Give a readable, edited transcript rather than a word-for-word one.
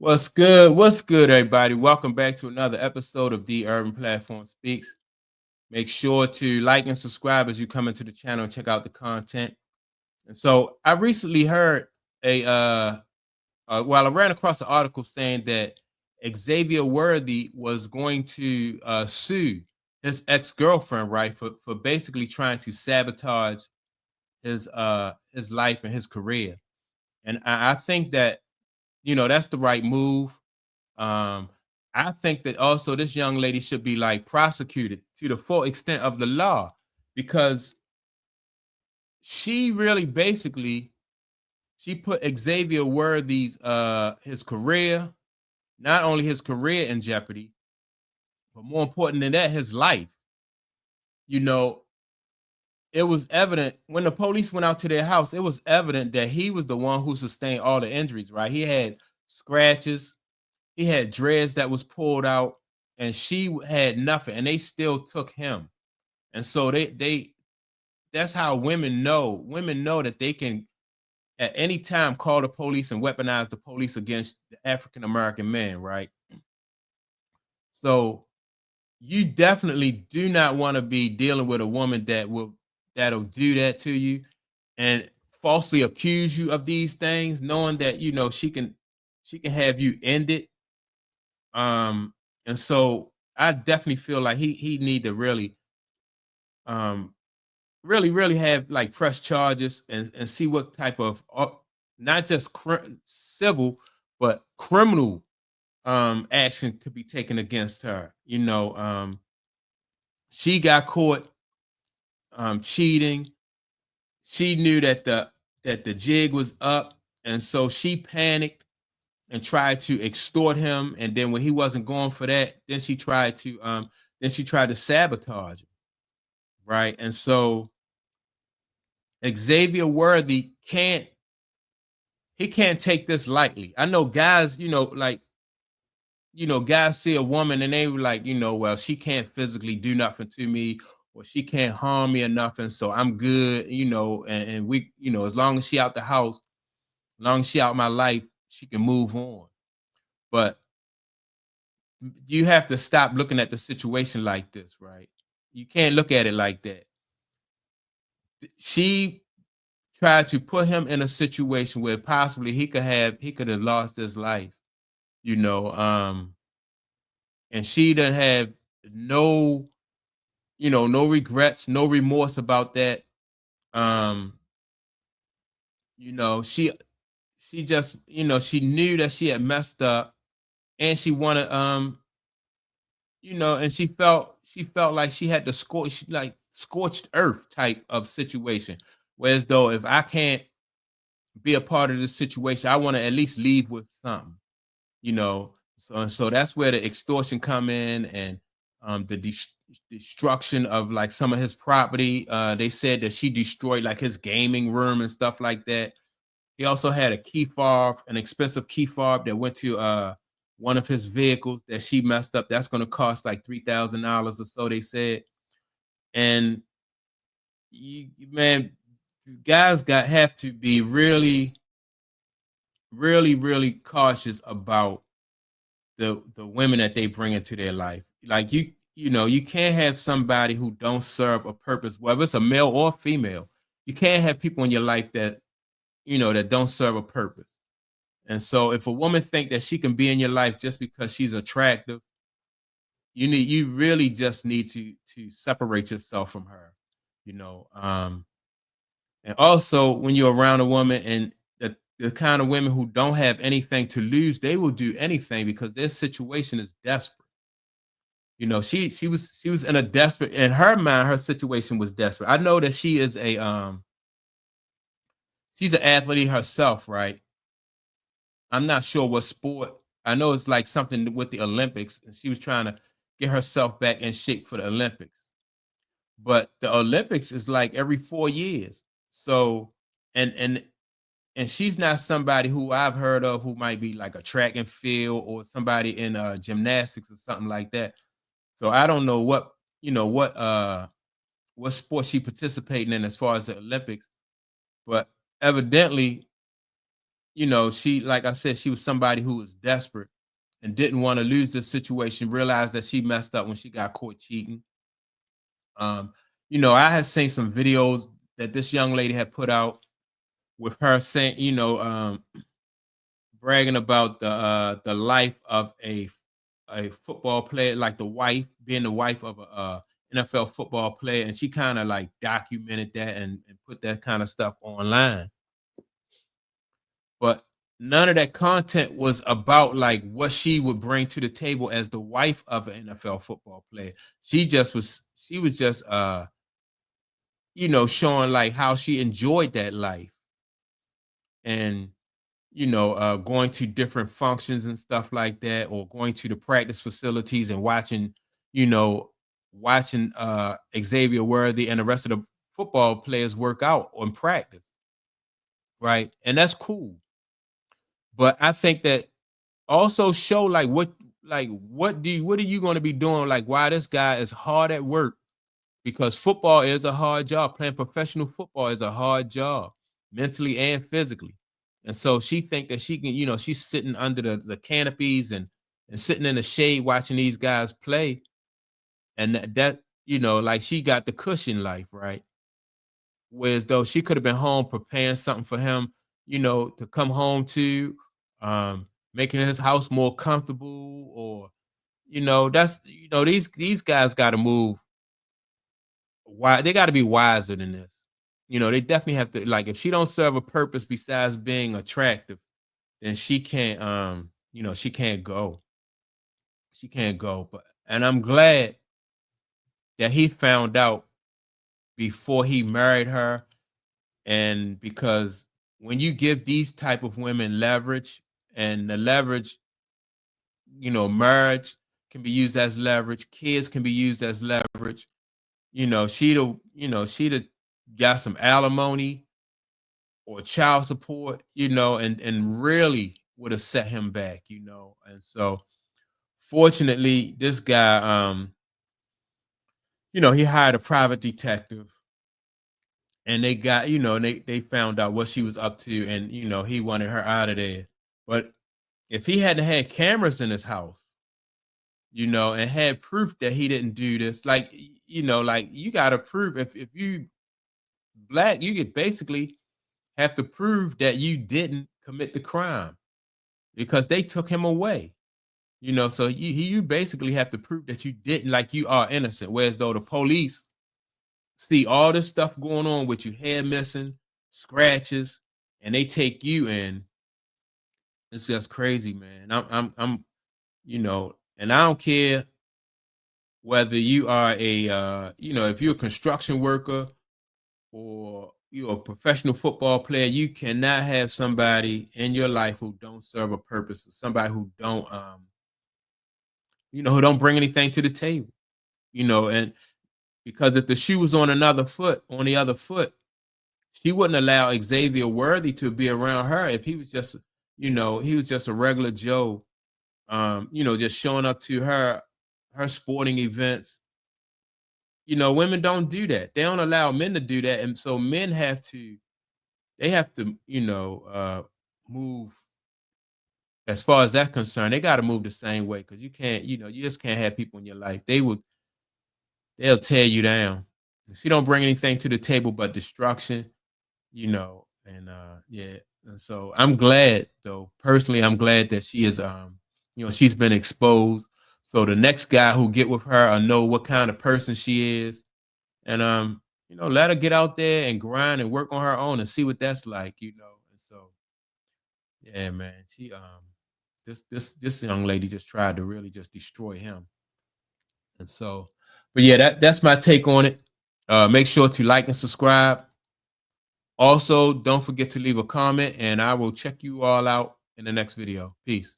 What's good? What's good, everybody? Welcome back to another episode of The Urban Platform Speaks. Make sure to like and subscribe as you come into the channel and check out the content. And so I recently heard I ran across an article saying that Xavier Worthy was going to sue his ex-girlfriend, right, for basically trying to sabotage his life and his career. And I think that, that's the right move. um, I think that also this young lady should be like prosecuted to the full extent of the law because she really basically she put Xavier Worthy's his career, not only his career in jeopardy, but more important than that, his life. You know, it was evident when the police went out to their house, it was evident that he was the one who sustained all the injuries, right? He had scratches, he had dreads that was pulled out, and she had nothing, and they still took him. And so they that's how women know. Women know that they can at any time call the police and weaponize the police against the African American man, right? So you definitely do not want to be dealing with a woman that'll do that to you and falsely accuse you of these things, knowing that she can have you ended. Um, and so I definitely feel like he need to um really have like press charges and see what type of not just civil but criminal action could be taken against her. She got caught cheating. She knew that the jig was up, and so she panicked and tried to extort him. And then when he wasn't going for that, then she tried to sabotage him, right? And so Xavier Worthy can't take this lightly. I know guys, guys see a woman and they were like, well, she can't physically do nothing to me, or she can't harm me or nothing, so I'm good, and we, as long as she out the house, as long as she out my life, she can move on. But you have to stop looking at the situation like this, right? You can't look at it like that. She tried to put him in a situation where possibly he could have lost his life, you know. And she didn't have no, no regrets, no remorse about that. Um, she just, she knew that she had messed up, and she wanted, and she felt like she had the scorched earth type of situation. Whereas though if I can't be a part of this situation, I want to at least leave with something, So that's where the extortion come in, and the destruction of like some of his property. They said that she destroyed like his gaming room and stuff like that. He also had a key fob, an expensive key fob that went to one of his vehicles that she messed up. That's going to cost like $3,000 or so, they said. And man, guys got have to be really, really, really cautious about the women that they bring into their life. Like you can't have somebody who don't serve a purpose, whether it's a male or female. You can't have people in your life that don't serve a purpose. And so if a woman think that she can be in your life just because she's attractive, you really just need to separate yourself from her, you know. And also when you're around a woman, and the kind of women who don't have anything to lose, they will do anything because their situation is desperate. She was in a desperate, in her mind, her situation was desperate. I know that she's an athlete herself, right? I'm not sure what sport. I know it's like something with the Olympics, and she was trying to get herself back in shape for the Olympics. But the Olympics is like every 4 years. So, and and and she's not somebody who I've heard of who might be like a track and field or somebody in gymnastics or something like that. So I don't know what sport she participating in as far as the Olympics, but evidently she, like I said, she was somebody who was desperate and didn't want to lose this situation, realized that she messed up when she got caught cheating. Um, I had seen some videos that this young lady had put out with her saying, bragging about the life of a football player, like the wife, being the wife of a NFL football player, and she kind of like documented that and put that kind of stuff online. But none of that content was about like what she would bring to the table as the wife of an NFL football player. She was just showing like how she enjoyed that life and going to different functions and stuff like that, or going to the practice facilities and you know, watching Xavier Worthy and the rest of the football players work out on practice, right? And that's cool. But I think that also show what are you going to be doing? Like, why this guy is hard at work, because football is a hard job. Playing professional football is a hard job, mentally and physically. And so she think that she can, she's sitting under the canopies and sitting in the shade watching these guys play. And like she got the cushion life, right? Whereas though she could have been home preparing something for him, to come home to, making his house more comfortable, or that's these guys got to move. Why they got to be wiser than this? They definitely have to, like, if she don't serve a purpose besides being attractive, then she can't she can't go. She can't go. But and I'm glad that he found out before he married her. And because when you give these type of women leverage, and the leverage, marriage can be used as leverage, kids can be used as leverage. She'd have got some alimony or child support, and really would have set him back, And so fortunately, this guy, he hired a private detective, and they got, and they found out what she was up to, and he wanted her out of there. But if he hadn't had cameras in his house, and had proof that he didn't do this, like, like, you gotta prove, if you black, you could basically have to prove that you didn't commit the crime, because they took him away. So you basically have to prove that you didn't, like, you are innocent. Whereas though the police see all this stuff going on with you, hair missing, scratches, and they take you in, it's just crazy, man. I'm and I don't care whether you are if you're a construction worker or you're a professional football player. You cannot have somebody in your life who don't serve a purpose, or somebody who don't who don't bring anything to the table. And because if the shoe was on the other foot, she wouldn't allow Xavier Worthy to be around her if he was just, he was just a regular Joe, just showing up to her sporting events. Women don't do that. They don't allow men to do that. And so men they have to, move as far as that's concerned. They got to move the same way, because you can't, you just can't have people in your life. They'll tear you down. If she don't bring anything to the table but destruction, and yeah. And so I'm glad, though, personally, I'm glad that she is, she's been exposed. So the next guy who get with her, I know what kind of person she is. And let her get out there and grind and work on her own and see what that's like. And so, yeah, man, she this young lady just tried to really just destroy him. And so, but yeah, that's my take on it. Make sure to like and subscribe. Also, don't forget to leave a comment, and I will check you all out in the next video. Peace.